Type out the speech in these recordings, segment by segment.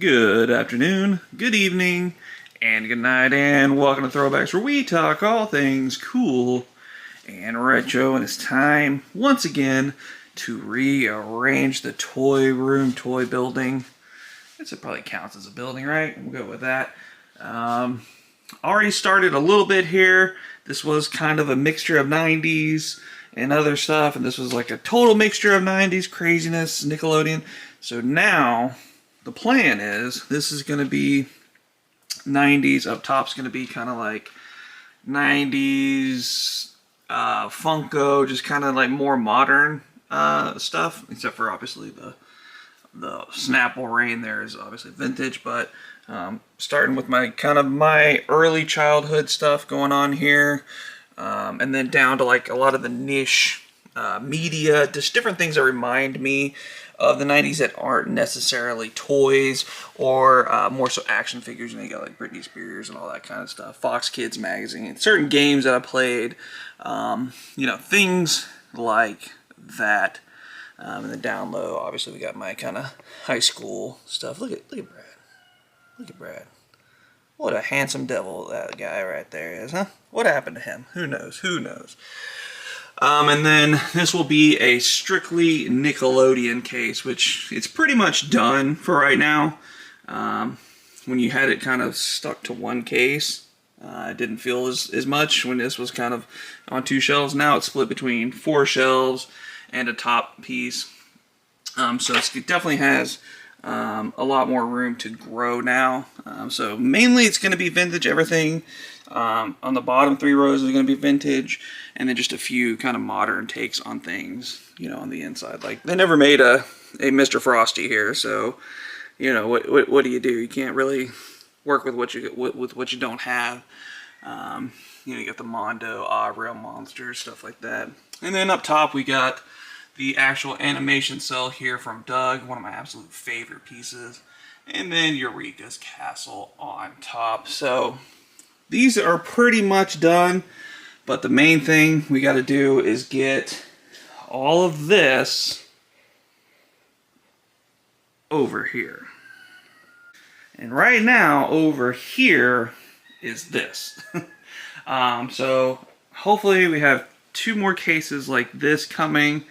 Good afternoon, good evening, and good night, and welcome to Throwbacks, where we talk all things cool and retro. And it's time, once again, to rearrange the toy room, toy building. I guess it probably counts as a building, right? We'll go with that. Already started a little bit here. This was kind of a mixture of 90s and other stuff, and this was like a total mixture of 90s craziness, Nickelodeon. So now the plan is this is going to be 90s. Up top's going to be kind of like 90s Funko, just kind of like more modern stuff, except for obviously the Snapple Rain there is obviously vintage, but starting with my kind of my early childhood stuff going on here, and then down to like a lot of the niche media, just different things that remind me of the 90s that aren't necessarily toys, or more so action figures. And you got like Britney Spears and all that kind of stuff, Fox Kids magazine, certain games that I played, things like that. And then down low, obviously we got my kind of high school stuff. Look at Brad. Look at Brad. What a handsome devil that guy right there is, huh? What happened to him? Who knows? Who knows? And then this will be a strictly Nickelodeon case, which it's pretty much done for right now. When you had it kind of stuck to one case, it didn't feel as much when this was kind of on two shelves. Now it's split between 4 shelves and a top piece. So it definitely has a lot more room to grow now. So mainly it's going to be vintage. Everything on the bottom 3 rows is going to be vintage, and then just a few kind of modern takes on things, on the inside. Like, they never made a Mr. Frosty here, so what do? You can't really work with what you don't have. You got the Mondo, Real Monsters, stuff like that. And then up top we got the actual animation cell here from Doug, one of my absolute favorite pieces. And then Eureka's castle on top. So these are pretty much done, but the main thing we got to do is get all of this over here. And right now, over here is this. So hopefully we have 2 more cases like this coming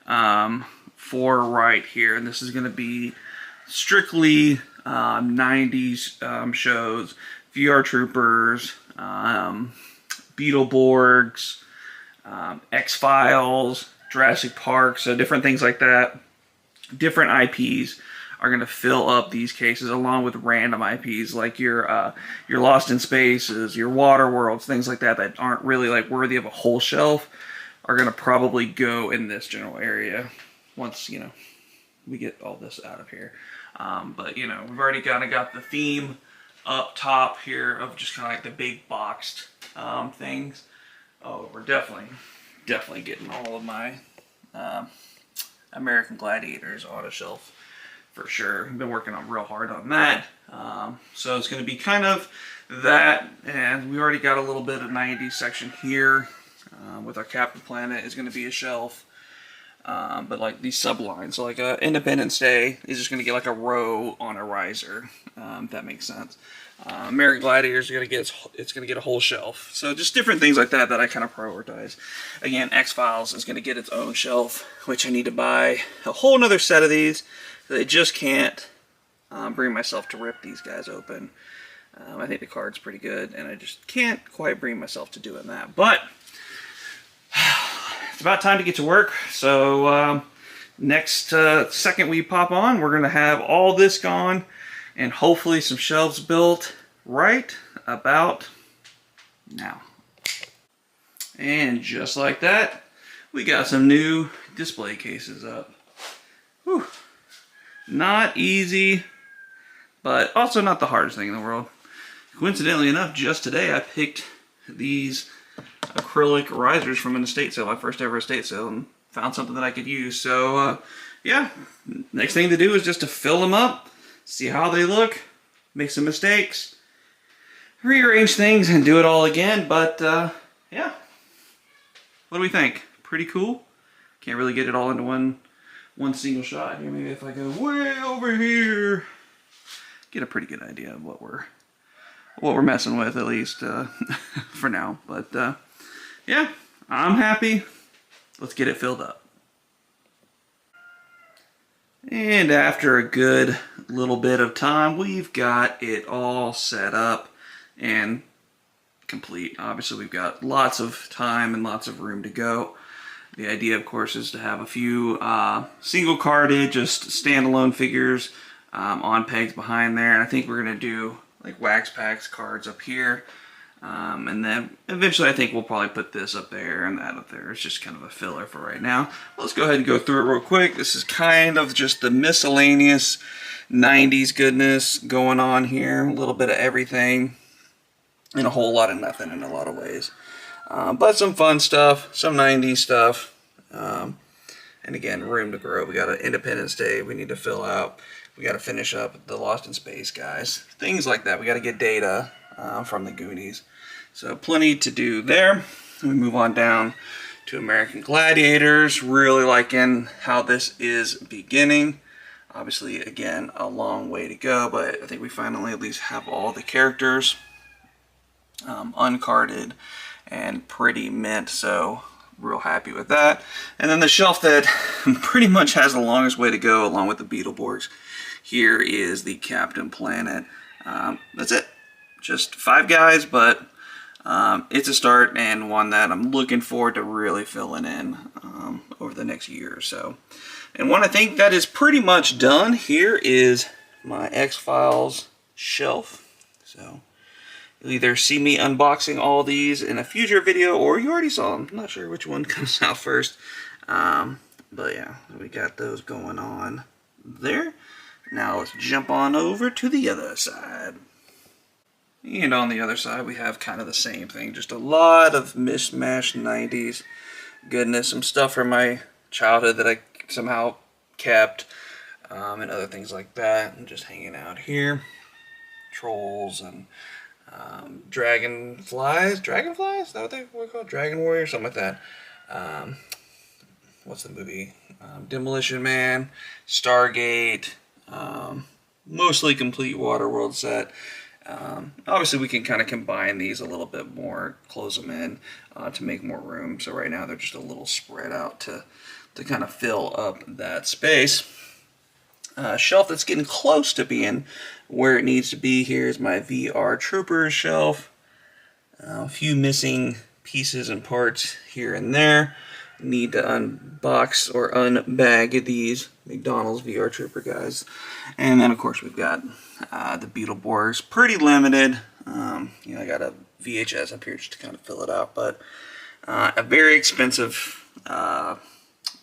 for right here. And this is going to be strictly 90s shows, VR Troopers, Beetleborgs, X-Files, Jurassic Park, so different things like that. Different IPs are going to fill up these cases, along with random IPs like your Lost in Spaces, your Water Worlds, things like that that aren't really like worthy of a whole shelf, are going to probably go in this general area once we get all this out of here. But we've already kind of got the theme up top here of just kind of like the big boxed things. Oh, we're definitely getting all of my American Gladiators on a shelf for sure. I've been working on real hard on that. So it's going to be kind of that, and we already got a little bit of 90s section here with our Captain Planet is going to be a shelf. But like these sublines, so like Independence Day is just going to get like a row on a riser, if that makes sense. American Gladiators are going to get a whole shelf. So just different things like that I kind of prioritize. Again, X-Files is going to get its own shelf, which I need to buy a whole nother set of these. I just can't bring myself to rip these guys open. I think the card's pretty good, and I just can't quite bring myself to doing that. But it's about time to get to work. So next second we pop on, we're going to have all this gone and hopefully some shelves built right about now. And just like that, we got some new display cases up. Whew. Not easy, but also not the hardest thing in the world. Coincidentally enough, just today I picked these acrylic risers from an estate sale, my first ever estate sale, and found something that I could use. So yeah, next thing to do is just to fill them up, see how they look, make some mistakes, rearrange things, and do it all again. But yeah, what do we think? Pretty cool. Can't really get it all into one single shot here. Maybe if I go way over here, get a pretty good idea of what we're messing with, at least for now. But yeah, I'm happy. Let's get it filled up. And after a good little bit of time, we've got it all set up and complete. Obviously, we've got lots of time and lots of room to go. The idea, of course, is to have a few single carded, just standalone figures on pegs behind there. And I think we're going to do like wax packs cards up here. And then eventually I think we'll probably put this up there and that up there. It's just kind of a filler for right now. Let's go ahead and go through it real quick. This is kind of just the miscellaneous 90s goodness going on here. A little bit of everything and a whole lot of nothing in a lot of ways. But some fun stuff, some 90s stuff. And again, room to grow. We got an Independence Day we need to fill out. We got to finish up the Lost in Space guys. Things like that. We got to get data from the Goonies. So plenty to do there. We move on down to American Gladiators. Really liking how this is beginning. Obviously, again, a long way to go, but I think we finally at least have all the characters uncarded and pretty mint, so real happy with that. And then the shelf that pretty much has the longest way to go along with the Beetleborgs. Here is the Captain Planet. That's it. Just 5 guys, but it's a start and one that I'm looking forward to really filling in over the next year or so. And one I think that is pretty much done here is my X-Files shelf. So you'll either see me unboxing all these in a future video or you already saw them. I'm not sure which one comes out first. But yeah, we got those going on there. Now let's jump on over to the other side. And on the other side, we have kind of the same thing. Just a lot of mishmash 90s goodness. Some stuff from my childhood that I somehow kept. And other things like that. And just hanging out here. Trolls and dragonflies. Dragonflies? Is that what they were called? Dragon Warrior? Something like that. What's the movie? Demolition Man. Stargate. Mostly complete Waterworld set. Obviously we can kind of combine these a little bit more, close them in to make more room. So right now they're just a little spread out to kind of fill up that space. Shelf that's getting close to being where it needs to be here is my VR Troopers shelf. A few missing pieces and parts here and there. Need to unbox or unbag these McDonald's VR Trooper guys. And then of course we've got the Beetleborgs, pretty limited. You know, I got a VHS up here just to kind of fill it out, but a very expensive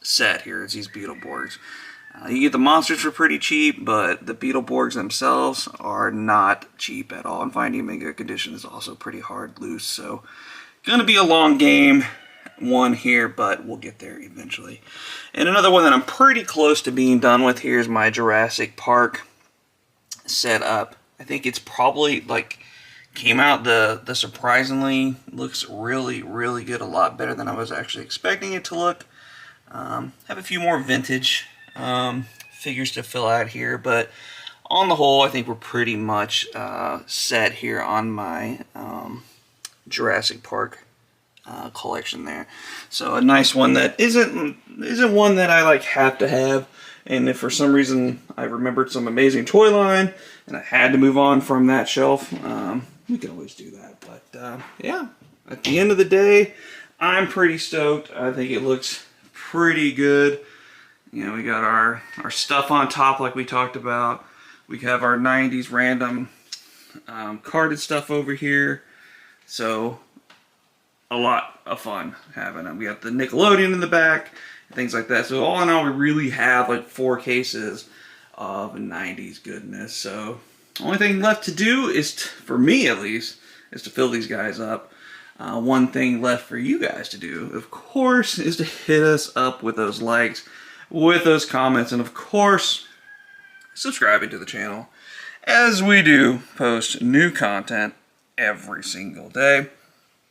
set here is these Beetleborgs. You get the monsters for pretty cheap, but the Beetleborgs themselves are not cheap at all, and finding them in good condition is also pretty hard loose. So, gonna be a long game one here, but we'll get there eventually. And another one that I'm pretty close to being done with here is my Jurassic Park set up. I think it's probably like came out the surprisingly looks really good, a lot better than I was actually expecting it to look. Have a few more vintage figures to fill out here, but on the whole I think we're pretty much set here on my Jurassic Park collection there. So a nice one that isn't one that I like have to have. And if for some reason I remembered some amazing toy line and I had to move on from that shelf, we can always do that. But yeah, at the end of the day, I'm pretty stoked. I think it looks pretty good. You know, we got our stuff on top like we talked about. We have our 90s random carded stuff over here. So a lot of fun having them. We got the Nickelodeon in the back, things like that. So all in all, we really have like 4 cases of 90s goodness. So only thing left to do is, for me at least, is to fill these guys up. One thing left for you guys to do, of course, is to hit us up with those likes, with those comments, and of course, subscribing to the channel, as we do post new content every single day.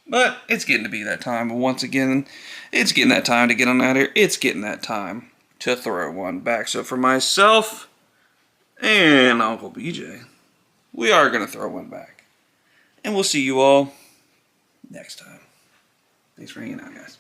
But it's getting to be that time. But once again, it's getting that time to get on out here. It's getting that time to throw one back. So for myself and Uncle BJ, we are going to throw one back. And we'll see you all next time. Thanks for hanging out, guys.